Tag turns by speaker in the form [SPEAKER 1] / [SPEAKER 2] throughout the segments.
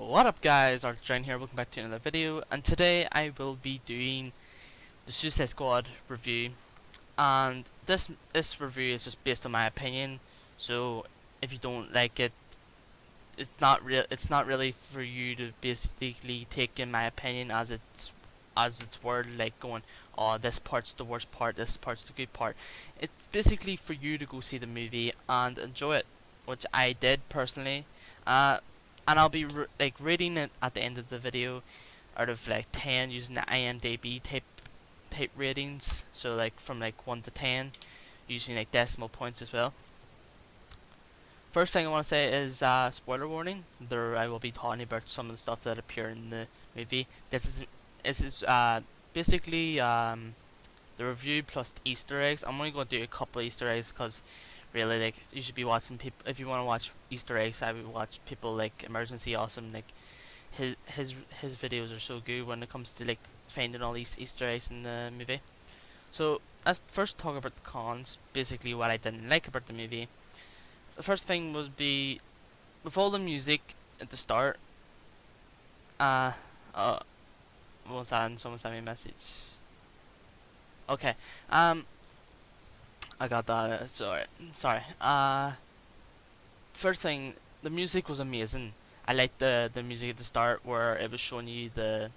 [SPEAKER 1] What up guys, Archdrain here, welcome back to another video, and today I will be doing the Suicide Squad review, and this review is just based on my opinion, so if you don't like it, it's not really for you to basically take in my opinion as its word, like going, oh, this part's the worst part, this part's the good part. It's basically for you to go see the movie and enjoy it, which I did personally. Uh, and I'll be rating it at the end of the video out of like 10 using the IMDb type ratings. So like from like 1 to 10, using like decimal points as well. First thing I want to say is spoiler warning. There I will be talking about some of the stuff that appear in the movie. This is basically the review plus the Easter eggs. I'm only going to do a couple of Easter eggs because really, like, you should be watching people. If you want to watch Easter eggs, I would watch people like Emergency Awesome. Like his videos are so good when it comes to like finding all these Easter eggs in the movie. So let's first talk about the cons. Basically, what I didn't like about the movie. The first thing would be with all the music at the start. Uh, uh, what was that? And someone sent me a message. Okay. I got that. Sorry. First thing, the music was amazing. I liked the music at the start where it was showing you the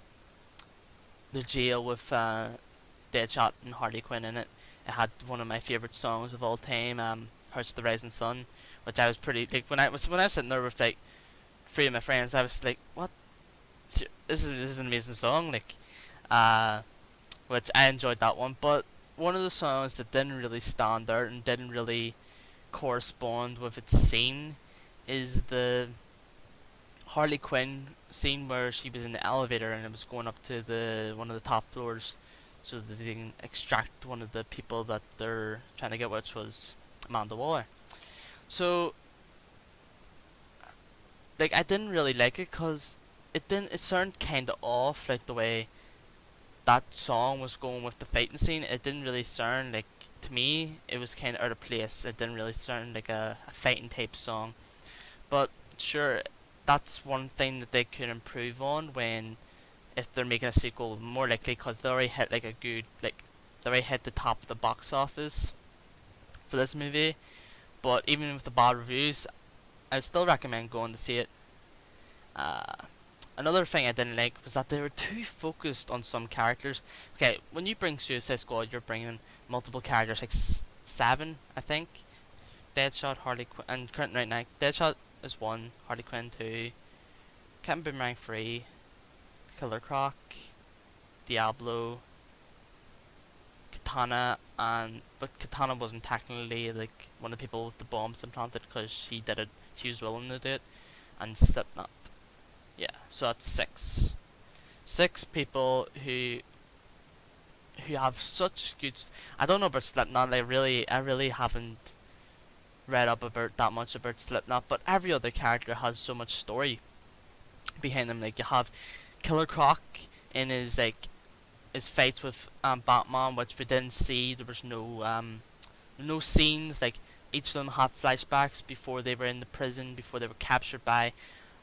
[SPEAKER 1] jail with Deadshot and Harley Quinn in it. It had one of my favorite songs of all time, "Hurts the Rising Sun," which I was pretty like when I was sitting there with like three of my friends. I was like, "What? This is an amazing song!" Which I enjoyed that one. But one of the songs that didn't really stand out and didn't really correspond with its scene is the Harley Quinn scene where she was in the elevator and it was going up to the one of the top floors so that they can extract one of the people that they're trying to get, which was Amanda Waller. So like I didn't really like it because it sounded kind of off, like the way that song was going with the fighting scene. It didn't really sound like, to me, it was kind of out of place. It didn't really sound like a fighting type song. But sure, that's one thing that they could improve on when, if they're making a sequel, more likely, because they already hit like a good, like, they already hit the top of the box office for this movie. But even with the bad reviews, I would still recommend going to see it. Uh, Another thing I didn't like was that they were too focused on some characters. Okay, when you bring Suicide Squad, you're bringing multiple characters, like 7, I think. Deadshot, Harley Quinn, and current right now, Deadshot is 1, Harley Quinn 2, Captain Boomerang 3, Killer Croc, Diablo, Katana, but Katana wasn't technically like one of the people with the bombs implanted because she did it. She was willing to do it, and Slipknot. Yeah, so that's 6. 6 people who have such good. I don't know about Slipknot. I really haven't read up about that much about Slipknot. But every other character has so much story behind them. Like you have Killer Croc in his fights with Batman, which we didn't see. There was no scenes. Like each of them had flashbacks before they were in the prison, before they were captured by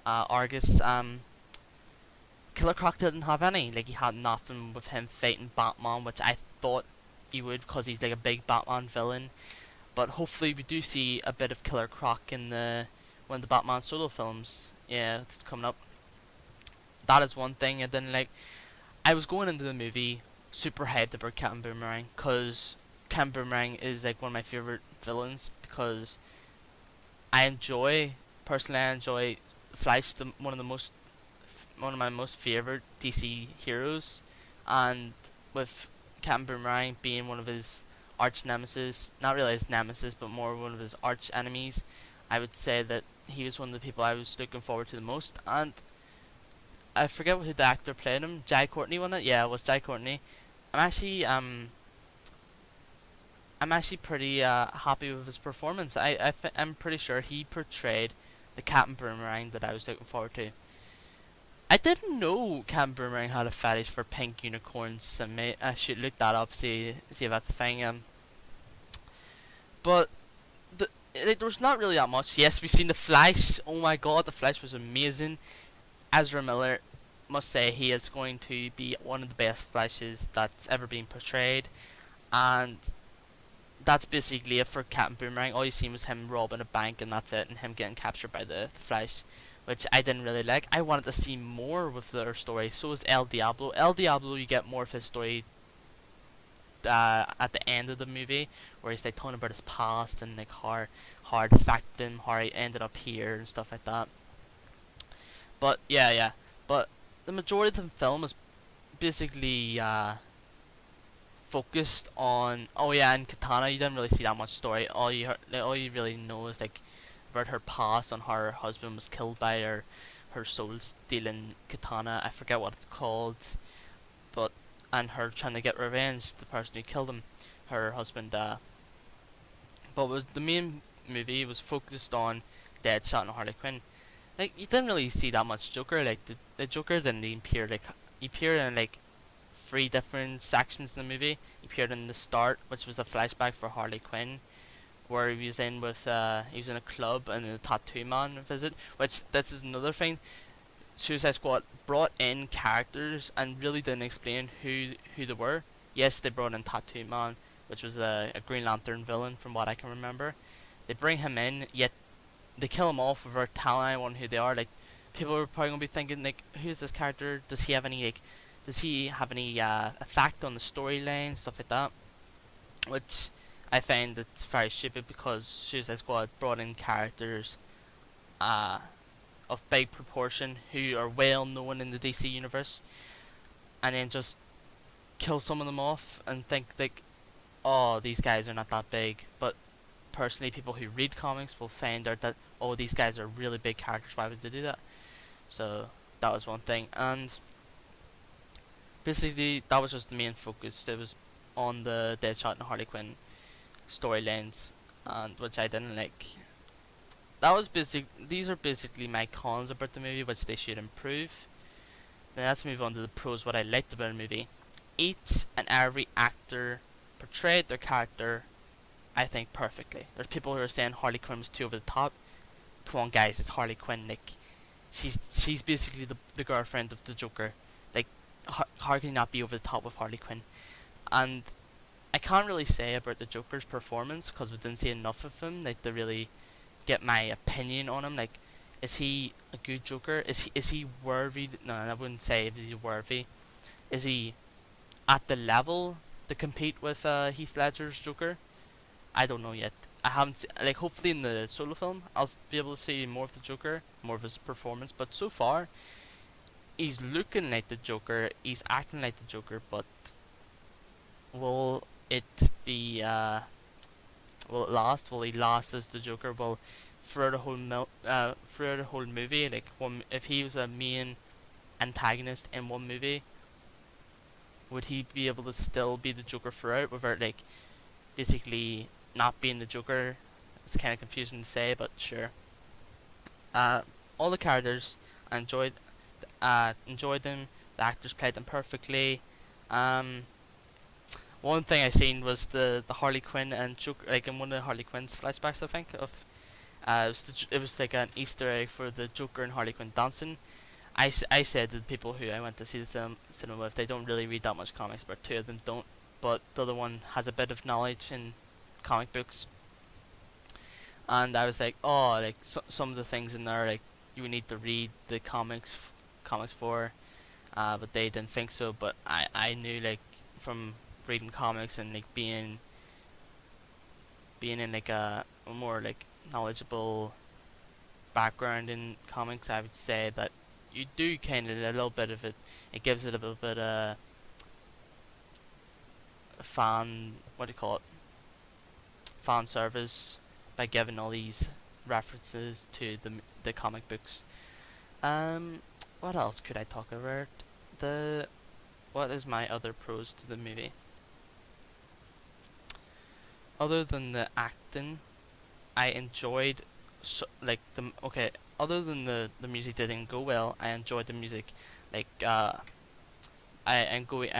[SPEAKER 1] Argus. Killer Croc didn't have any. Like he had nothing with him fighting Batman, which I thought he would because he's like a big Batman villain. But hopefully we do see a bit of Killer Croc in one of the Batman solo films. Yeah, it's coming up. That is one thing I didn't like. I was going into the movie super hyped about Captain Boomerang because Captain Boomerang is like one of my favorite villains because personally I enjoy Flash, one of my most favorite DC heroes, and with Captain Boomerang being one of his arch nemesis, not really his nemesis, but more one of his arch enemies, I would say that he was one of the people I was looking forward to the most. And I forget who the actor played him. Jai Courtney, wasn't it? Yeah, it was Jai Courtney. I'm actually pretty happy with his performance. I'm pretty sure he portrayed the Captain Boomerang that I was looking forward to. I didn't know Captain Boomerang had a fetish for pink unicorns. I should look that up, see if that's a thing. But there was not really that much. Yes, we seen the Flash. Oh my god, the Flash was amazing. Ezra Miller, must say he is going to be one of the best Flashes that's ever been portrayed, and that's basically it for Captain Boomerang. All you seen was him robbing a bank, and that's it, and him getting captured by the Flash, which I didn't really like. I wanted to see more with their story. So is El Diablo. El Diablo, you get more of his story at the end of the movie, where he's like talking about his past and like how it affected him, how he ended up here and stuff like that. But yeah. But the majority of the film is basically focused on, oh yeah, and Katana. You didn't really see that much story. All you really know is like about her past, on how her husband was killed by her soul stealing katana. I forget what it's called, but and her trying to get revenge, the person who killed him, her husband. But was the main movie was focused on Deadshot and Harley Quinn. Like you didn't really see that much Joker. Like the Joker didn't even appear. Like he appeared in like three different sections in the movie. He appeared in the start, which was a flashback for Harley Quinn, where he was in a club and the tattoo man visit. Which this is another thing. Suicide Squad brought in characters and really didn't explain who they were. Yes, they brought in Tattoo Man, which was a Green Lantern villain from what I can remember. They bring him in, yet they kill him off without telling anyone who they are. Like people are probably gonna be thinking like, who's this character? Does he have any effect on the storyline, stuff like that? Which I find it's very stupid, because Suicide Squad brought in characters uh, of big proportion who are well known in the DC universe, and then just kill some of them off and think like, oh, these guys are not that big. But personally, people who read comics will find out that, oh, these guys are really big characters. Why would they do that? So that was one thing, and basically that was just the main focus. It was on the Deadshot and Harley Quinn storylines, and which I didn't like. That was basic. These are basically my cons about the movie, which they should improve. Now let's move on to the pros. What I liked about the movie: each and every actor portrayed their character, I think, perfectly. There's people who are saying Harley Quinn was too over the top. Come on, guys, it's Harley Quinn. Like, she's basically the girlfriend of the Joker. Like, how can you not be over the top with Harley Quinn? And I can't really say about the Joker's performance, because we didn't see enough of him. Like, to really get my opinion on him. Like, is he a good Joker? Is he worthy? No, I wouldn't say if he's worthy. Is he at the level to compete with Heath Ledger's Joker? I don't know yet. I haven't like, hopefully in the solo film I'll be able to see more of the Joker, more of his performance. But so far, he's looking like the Joker, he's acting like the Joker. But will it be will it last? Will he last as the Joker? Will throughout the whole movie, like if he was a main antagonist in one movie, would he be able to still be the Joker throughout without like basically not being the Joker? It's kind of confusing to say, but sure. Uh, all the characters I enjoyed them. The actors played them perfectly. Um, One thing I seen was the Harley Quinn and Joker, like in one of the Harley Quinn's flashbacks, I think of. It was like an Easter egg for the Joker and Harley Quinn dancing. I said to the people who I went to see the cinema with, they don't really read that much comics, but two of them don't. But the other one has a bit of knowledge in comic books, and I was like, oh, like some of the things in there, like you need to read the comics for, but they didn't think so. But I knew, like, from reading comics and like being in like a more like knowledgeable background in comics, I would say that you do kind of a little bit of it. It gives it a little bit fan, what do you call it, fan service, by giving all these references to the comic books. Um, what else could I talk about? The What is my other pros to the movie? Other than the acting, I enjoyed like the okay. Other than the music didn't go well, I enjoyed the music. Like I'm going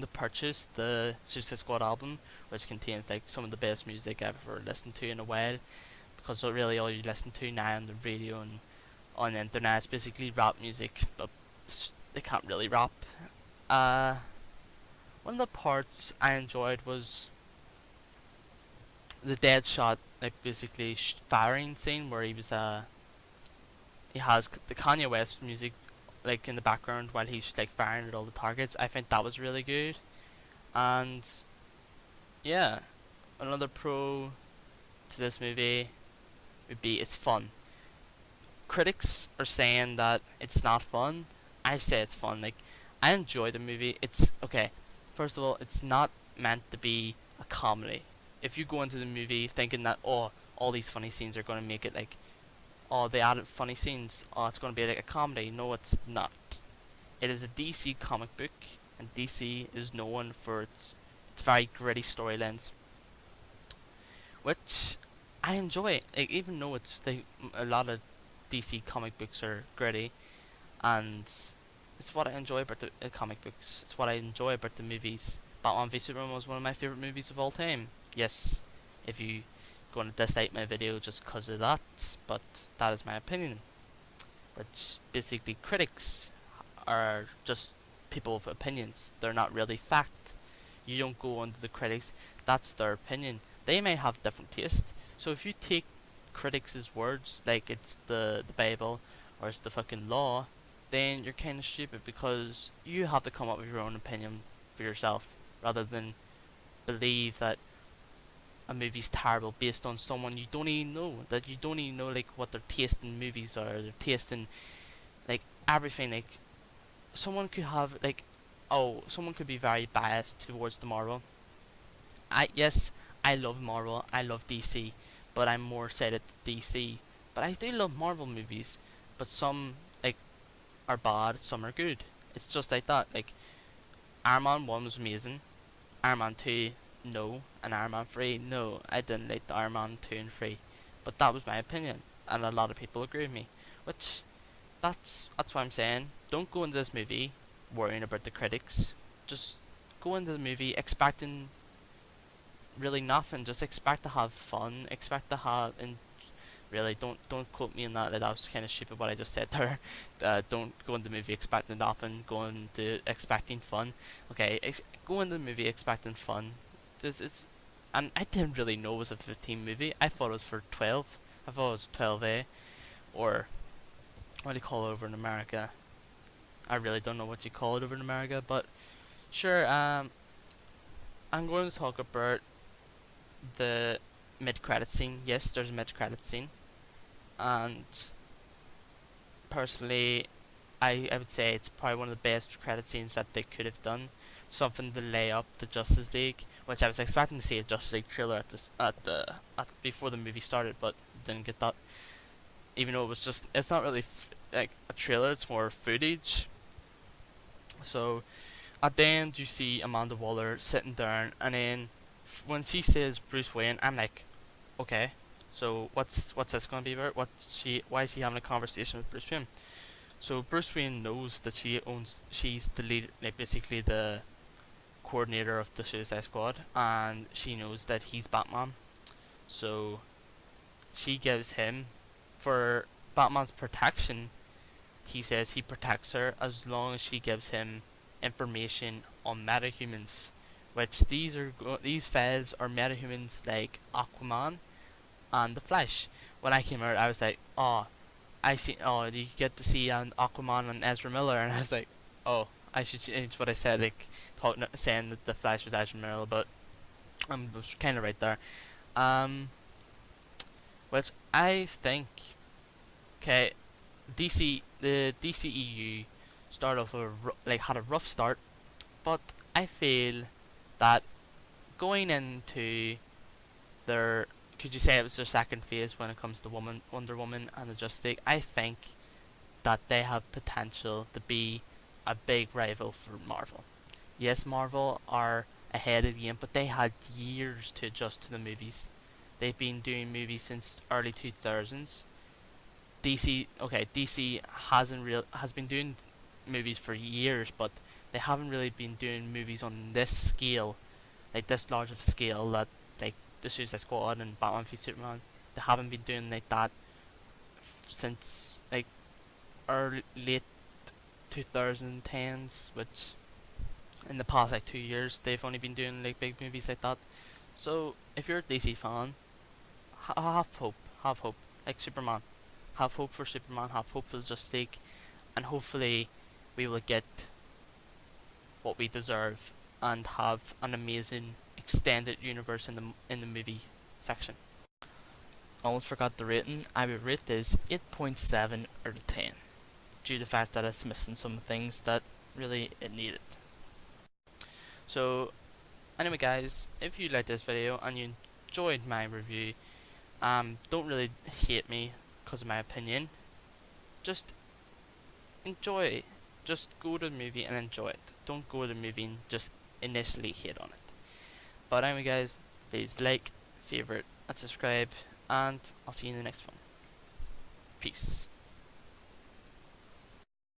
[SPEAKER 1] to purchase the Suicide Squad album, which contains like some of the best music I've ever listened to in a while. Because really all you listen to now on the radio and on the internet. It's basically rap music, but they can't really rap. Uh, One of the parts I enjoyed was the Deadshot, like basically firing scene where he has the Kanye West music like in the background while he's like firing at all the targets. I think that was really good. And yeah, another pro to this movie would be it's fun. Critics are saying that it's not fun. I say it's fun. Like, I enjoy the movie. It's okay. First of all, it's not meant to be a comedy. If you go into the movie thinking that all these funny scenes are going to make it like they added funny scenes, it's going to be like a comedy. No, it's not. It is a DC comic book, and DC is known for its very gritty storylines, which I enjoy. Like, even though a lot of DC comic books are gritty, and it's what I enjoy about the comic books. It's what I enjoy about the movies. Batman v Superman was one of my favorite movies of all time. Yes, if you going to dislike my video just because of that, but that is my opinion. Which basically critics are just people with opinions. They're not really fact. You don't go under the critics. That's their opinion. They may have different taste. So if you take critics' words like it's the Bible or it's the fucking law, then you're kind of stupid because you have to come up with your own opinion for yourself rather than believe that a movie's terrible based on someone you don't even know, that you don't even know like what their taste in movies are, their taste in like everything. Like, someone could have like someone could be very biased towards the Marvel. Yes, I love Marvel, I love DC, but I'm more sided to DC. But I do love Marvel movies, but some like are bad, some are good. It's just like that. Like, Iron Man 1 was amazing, Iron Man 2 no, and Iron Man 3 no. I didn't like the Iron Man 2 and 3, but that was my opinion, and a lot of people agree with me. Which that's what I'm saying. Don't go into this movie worrying about the critics. Just go into the movie expecting really nothing. Just expect to have fun. Expect to have and really don't quote me on that. That was kind of stupid what I just said there. Don't go into the movie expecting nothing. Go into expecting fun. Okay, go into the movie expecting fun. And I didn't really know it was a 15 movie. I thought it was for 12. I thought it was 12A, or what do you call it over in America? I really don't know what you call it over in America, but sure. I'm going to talk about the mid-credit scene. Yes, there's a mid-credit scene, and personally, I would say it's probably one of the best credit scenes that they could have done. Something to lay up the Justice League, which I was expecting to see a Justice League trailer at before the movie started, but didn't get that. Even though it's not really like a trailer, it's more footage. So at the end, you see Amanda Waller sitting down, and then when she says Bruce Wayne, I'm like, okay, so what's this gonna be about? Why is she having a conversation with Bruce Wayne? So Bruce Wayne knows that she's the lead, like basically the coordinator of the Suicide Squad, and she knows that he's Batman. So she gives him, for Batman's protection, he says he protects her as long as she gives him information on metahumans, which these files are metahumans like Aquaman and the Flash. When I came out, I was like, you get to see Aquaman and Ezra Miller, and I was like, oh, I should change what I said, like saying that the Flash was Ezra Miller, but I was kind of right there. Which I think, okay, the DCEU started off had a rough start, but I feel that going into their, could you say it was their second phase when it comes to Wonder Woman and the Justice League, I think that they have potential to be a big rival for Marvel. Yes, Marvel are ahead of the game, but they had years to adjust to the movies. They've been doing movies since early 2000s. DC has been doing movies for years, but they haven't really been doing movies on this scale, like this large of a scale that like the Suicide Squad and Batman v Superman. They haven't been doing like that since like early late 2010s, which in the past like 2 years they've only been doing like big movies like that. So if you're a DC fan, have hope, have hope. Like Superman, have hope for Superman, have hope for Justice League, and hopefully we will get what we deserve and have an amazing extended universe in the movie section.
[SPEAKER 2] Almost forgot the rating. I would rate this 8.7 out of 10 due to the fact that it's missing some things that really it needed.
[SPEAKER 1] So anyway guys, if you liked this video and you enjoyed my review, don't really hate me because of my opinion. Just enjoy it. Just go to the movie and enjoy it. Don't go to the movie and just initially hate on it. But anyway guys, please like, favorite and subscribe, and I'll see you in the next one. Peace.